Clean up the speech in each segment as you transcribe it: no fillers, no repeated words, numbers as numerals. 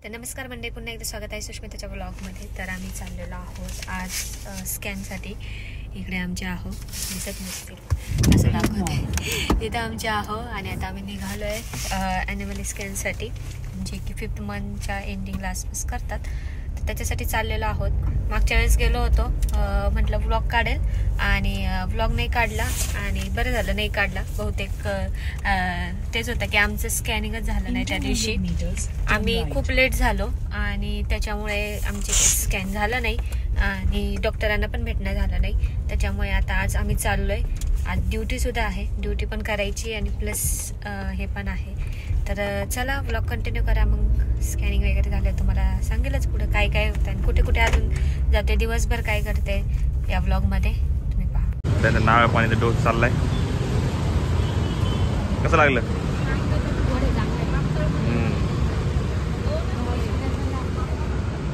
तर नमस्कार मंडळी, पुन्हा एकदा स्वागत आहे सुष्मिताच्या ब्लॉगमध्ये. तर आम्ही चाललेलो आहोत आज स्कॅनसाठी. इकडे आमचे आहो दिसत नसतील असं दाखवते, इथं आमचे आहो. आणि आता आम्ही निघालो आहे ॲनिमल स्कॅनसाठी, जे की 5th मंथच्या एंडिंगला आसपास करतात. तर त्याच्यासाठी चाललेलो आहोत. मागच्या वेळेस गेलो होतो, म्हटलं व्लॉग काढेल आणि व्लॉग नाही काढला आणि बरं झालं नाही काढला. बहुतेक तेच होतं की आमचं स्कॅनिंगच झालं नाही त्या दिवशी. आम्ही खूप लेट झालो आणि त्याच्यामुळे आमचे स्कॅन झालं नाही आणि डॉक्टरांना पण भेटणं झालं नाही. त्याच्यामुळे आता आज आम्ही चाललोय. आज ड्युटीसुद्धा आहे, ड्युटी पण करायची आणि प्लस हे पण आहे. तर चला व्लॉग कंटिन्यू करा. मग स्कॅनिंग वगैरे झालं तुम्हाला सांगेलच पुढं काय काय होतं आणि कुठे कुठे अजून जाते, दिवसभर काय करते या व्लॉगमध्ये तुम्ही पहा. त्याचा नारळ पाणीचा डोस चाललाय. कसं लागलं?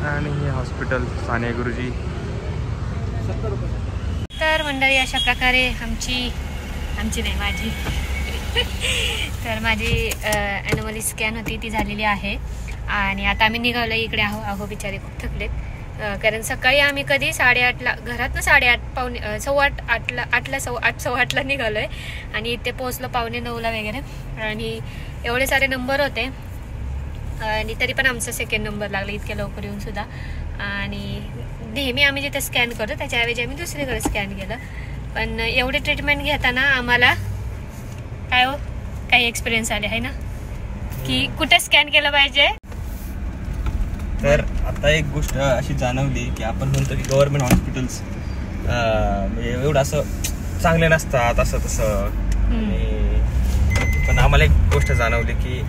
आणि हे हॉस्पिटल साने गुरुजी. तर मंडळी अशा प्रकारे आमची नाही माझी तर माझी ॲन्युअली स्कॅन होती ती झालेली आहे. आणि आता आम्ही निघालो इकडे. आहो बिचारे खूप थकलेत, कारण सकाळी आम्ही कधी 8:30ला घरातनं 8:30 पावणे 8:15ला निघालो आहे आणि इथे पोहोचलो 8:45ला वगैरे. आणि एवढे सारे नंबर होते आणि तरी पण आमचा सेकंड नंबर लागला इतक्या लवकर येऊन सुद्धा. आणि नेहमी आम्ही जिथे स्कॅन करतो त्याच्याऐवजी आम्ही दुसरीकडे स्कॅन केलं. पण एवढी ट्रीटमेंट घेताना आम्हाला काही एक्सपिरियन्स आले आहे ना की कुठे स्कॅन केलं पाहिजे. तर आता एक गोष्ट अशी जाणवली की आपण म्हणतो की गव्हर्नमेंट हॉस्पिटल्स म्हणजे एवढं असं चांगले नसतात असं तसं. पण आम्हाला एक गोष्ट जाणवली की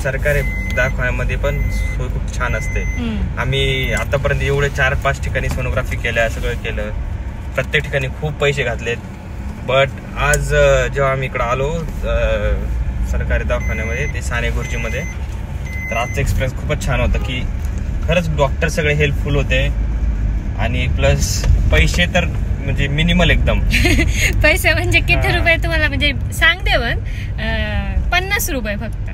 सरकारी दवाखान्यामध्ये पण सोय खूप छान असते. आम्ही आतापर्यंत एवढे 4-5 ठिकाणी सोनोग्राफी केल्या, सगळं केलं, प्रत्येक ठिकाणी खूप पैसे घातलेत. बट आज जेव्हा आम्ही इकडं आलो सरकारी दवाखान्यामध्ये ते साने गुरुजीमध्ये, तर आजचा एक्सपिरियन्स खूपच छान होता की खरंच डॉक्टर सगळे हेल्पफुल होते. आणि प्लस पैसे तर म्हणजे मिनिमल एकदम. पैसे म्हणजे किती रुपये तुम्हाला म्हणजे सांगते पण 50 रुपये फक्त.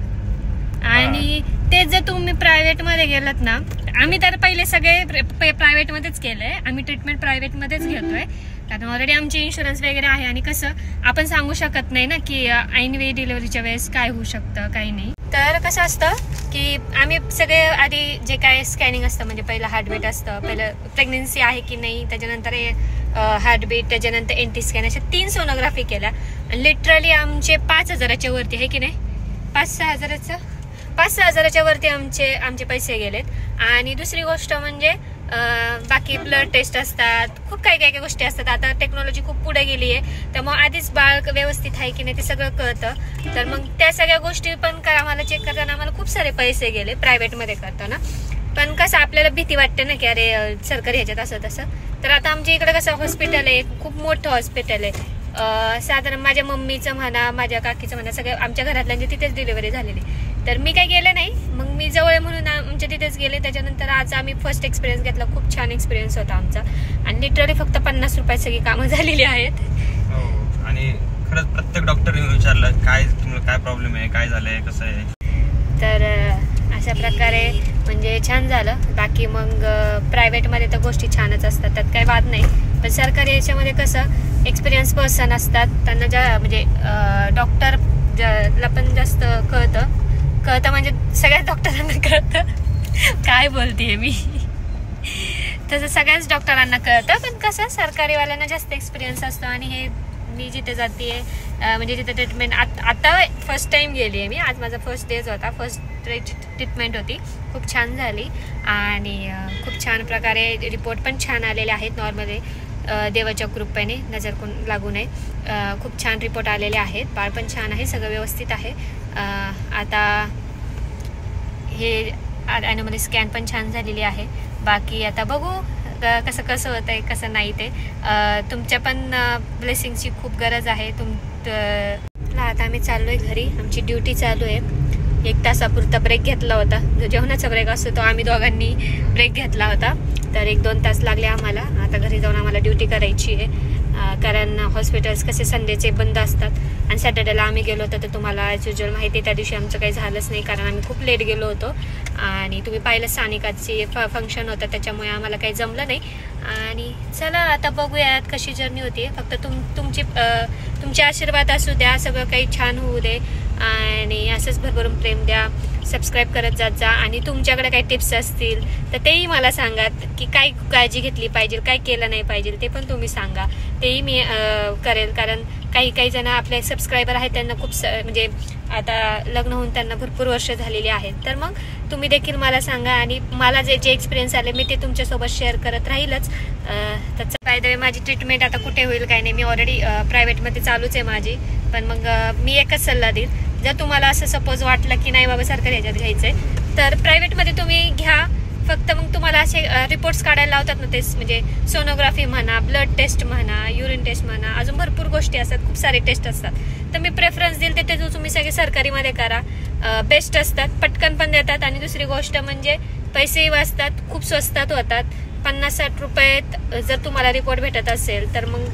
आणि ते जर तुम्ही प्रायव्हेटमध्ये गेलात ना, आम्ही तर पहिले सगळे प्रायव्हेटमध्येच केलंय. आम्ही ट्रीटमेंट प्रायव्हेटमध्येच घेतोय कारण ऑलरेडी आमची इन्शुरन्स वगैरे आहे. आणि कसं आपण सांगू शकत नाही ना की ऐनवेळी डिलिव्हरीच्या वेळेस काय होऊ शकतं काही नाही. तर कसं असतं की आम्ही सगळे आधी जे काय स्कॅनिंग असतं म्हणजे पहिलं हार्टबीट असतं, पहिलं प्रेग्नेन्सी आहे की नाही, त्याच्यानंतर हार्टबीट, त्याच्यानंतर एनटी स्कॅन, अशा 3 सोनोग्राफी केल्या. लिटरली आमचे 5,000च्या वरती आहे की नाही, 5-6 हजाराच्या वरती आमचे पैसे गेलेत. आणि दुसरी गोष्ट म्हणजे बाकी ब्लड टेस्ट असतात, खूप काही गोष्टी असतात. आता टेक्नॉलॉजी खूप पुढे गेली आहे, त्यामुळे आधीच बाळ व्यवस्थित आहे की नाही ते सगळं कळतं. तर मग त्या सगळ्या गोष्टी पण आम्हाला चेक करताना आम्हाला खूप सारे पैसे गेले प्रायव्हेटमध्ये करताना. पण कसं आपल्याला भीती वाटते ना की अरे सरकारी ह्याच्यात असं तसं. तर आता आमच्या इकडे कसं हॉस्पिटल आहे, खूप मोठं हॉस्पिटल आहे. साधारण माझ्या मम्मीचं म्हणा, माझ्या काकीचं म्हणा, सगळ्या आमच्या घरातल्यांची तिथेच डिलिव्हरी झालेली. तर मी काही गेले नाही, मग मी जवळ म्हणून आमच्या तिथेच गेले. त्याच्यानंतर आज आम्ही फर्स्ट एक्सपिरियन्स घेतला, खूप छान एक्सपिरियन्स होता आमचा. आणि लिटरली फक्त 50 रुपयात सगळी कामं झालेली आहेत. आणि खरंच प्रत्येक डॉक्टरने विचारलं काय तुम्हाला काय प्रॉब्लेम आहे, काय झालंय, कसं आहे. तर अशा प्रकारे म्हणजे छान झालं. बाकी मग प्रायव्हेटमध्ये तर गोष्टी छानच असतात, त्यात काही वाद नाही. पण सरकारी याच्यामध्ये कसं एक्सपिरियन्स पर्सन असतात, त्यांना म्हणजे डॉक्टरला पण जास्त कळतं म्हणजे सगळ्याच डॉक्टरांना कळतं. काय बोलतेय मी, तसं सगळ्याच डॉक्टरांना कळतं. पण कसं सरकारीवाल्यांना जास्त एक्सपिरियन्स असतो. आणि हे मी जिथे जाते म्हणजे जिथे ट्रीटमेंट आता फर्स्ट टाइम गेली आहे मी. आज माझा फर्स्ट डेज होता, फर्स्ट ट्रीटमेंट होती, खूप छान झाली. आणि खूप छान प्रकारे रिपोर्ट पण छान आलेले आहेत. नॉर्मली देवाच्या कृपेने नजर कोण लागू नये, खूप छान रिपोर्ट आलेले आहेत. बाळ पण छान आहे, सगळं व्यवस्थित आहे. आता हे ॲन्युअली स्कॅन पण छान झालेली आहे. बाकी आता बघू कसं होतं आहे कसं नाही ते. तुमच्या पण ब्लेसिंगची खूप गरज आहे. आता आम्ही चाललो आहे घरी, आमची ड्युटी चालू आहे. 1 तासापुरता ब्रेक घेतला होता, जो जेवणाचा ब्रेक असतो तो आम्ही दोघांनी ब्रेक घेतला होता. तर 1-2 तास लागले आम्हाला. आता घरी जाऊन आम्हाला ड्युटी करायची आहे. कारण हॉस्पिटल्स कसे संडेचे बंद असतात आणि सॅटर्डेला आम्ही गेलो होतो तर तुम्हाला ॲज युजल माहिती आहे त्या दिवशी आमचं काही झालंच नाही कारण आम्ही खूप लेट गेलो होतो आणि तुम्ही पाहिलं सानिकाची फंक्शन होतं त्याच्यामुळे आम्हाला काही जमलं नाही. आणि चला आता बघूयात कशी जर्नी होती. फक्त तुमचे आशीर्वाद असू द्या, सगळं काही छान होऊ दे आणि असंच भरभरून प्रेम द्या, सबस्क्राईब करत जात जा आणि तुमच्याकडे काही टिप्स असतील तर तेही मला सांगा की काय काळजी घेतली पाहिजे, काय केलं नाही पाहिजे ते पण तुम्ही सांगा, तेही मी करेल. कारण काही जण आपले सबस्क्रायबर आहेत त्यांना खूप म्हणजे आता लग्न होऊन त्यांना भरपूर वर्ष झालेली आहेत, तर मग तुम्ही देखील मला सांगा आणि मला जे एक्सपिरियन्स आले मी ते तुमच्यासोबत शेअर करत राहीलच. त्याचं बाय द वे माझी ट्रीटमेंट आता कुठे होईल काय नाही, मी ऑलरेडी प्रायव्हेटमध्ये चालूच आहे माझी. पण मग मी एकच सल्ला देईल, जर तुम्हाला असं सपोज वाटलं की नाही बाबा सरकारी ह्याच्यात घ्यायचं आहे तर प्रायव्हेटमध्ये तुम्ही घ्या. फक्त मग तुम्हाला असे रिपोर्ट्स काढायला लावतात ना, तेच म्हणजे सोनोग्राफी म्हणा, ब्लड टेस्ट म्हणा, युरिन टेस्ट म्हणा, अजून भरपूर गोष्टी असतात, खूप सारे टेस्ट असतात. तर मी प्रेफरन्स देईल ते तुम्ही सगळे सरकारीमध्ये करा, बेस्ट असतात, पटकन पण देतात आणि दुसरी गोष्ट म्हणजे पैसेही वाचतात, खूप स्वस्तात होतात. 50-60 रुपयात जर तुम्हाला रिपोर्ट भेटत असेल तर मग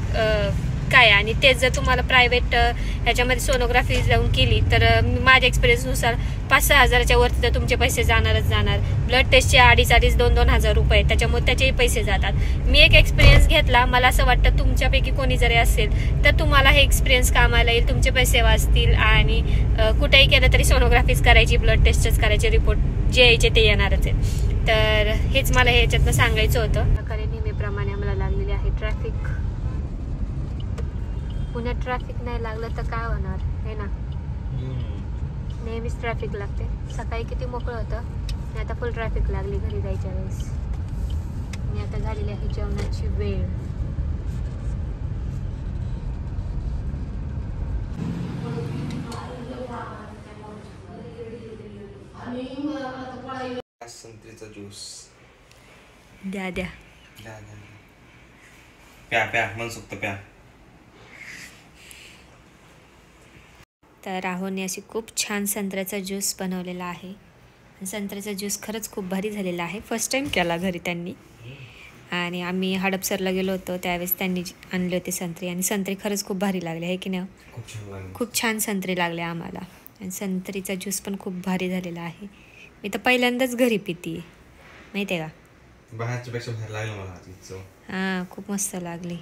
काय. आणि तेच जर तुम्हाला प्रायव्हेट ह्याच्यामध्ये सोनोग्राफी जाऊन केली तर माझ्या एक्सपिरियन्सनुसार 5-6 हजाराच्या वरती तर तुमचे पैसे जाणारच जाणार. ब्लड टेस्टचे 2,500-2,000 हजार रुपये, त्याच्यामुळे त्याचेही पैसे जातात. मी एक एक्सपिरियन्स घेतला, मला असं वाटतं तुमच्यापैकी कोणी जरी असेल तर तुम्हाला हे एक्सपिरियन्स कामाला येईल, तुमचे पैसे वाचतील आणि कुठेही केलं तरी सोनोग्राफीच करायची, ब्लड टेस्टच करायचे, रिपोर्ट जे यायचे ते येणारच आहे. तर हेच मला ह्याच्यातनं सांगायचं होतं. प्रकारे नेहमीप्रमाणे आम्हाला लागलेली आहे ट्रॅफिक. पुण्यात ट्रॅफिक नाही लागलं तर काय होणार आहे ना, नेहमीच ट्रॅफिक लागते. सकाळी किती मोकळं होतं आणि आता फुल ट्रॅफिक लागली घरी जायच्या वेळेस. आणि आता झालेली आहे जेवणाची वेळ. संत्रीचा ज्यूस द्या प्या मनसोक्त प्या. तर राहुलने अशी खूप छान संत्र्याचा ज्यूस बनवलेला आहे. संत्र्याचा ज्यूस खरंच खूप भारी झालेला आहे. फर्स्ट टाइम केला घरी त्यांनी. आणि आम्ही हडपसरला गेलो होतो त्यावेळेस त्यांनी आणले होते संत्री आणि संत्री खरंच खूप भारी लागले आहे की नाही. खूप छान संत्री लागले आम्हाला आणि संत्रीचा ज्यूस पण खूप भारी झालेला आहे. मी तर पहिल्यांदाच घरी पिते माहिती आहे का. बाहेरच्या पेक्षा बाहेर लागलं मला. हां खूप मस्त लागली.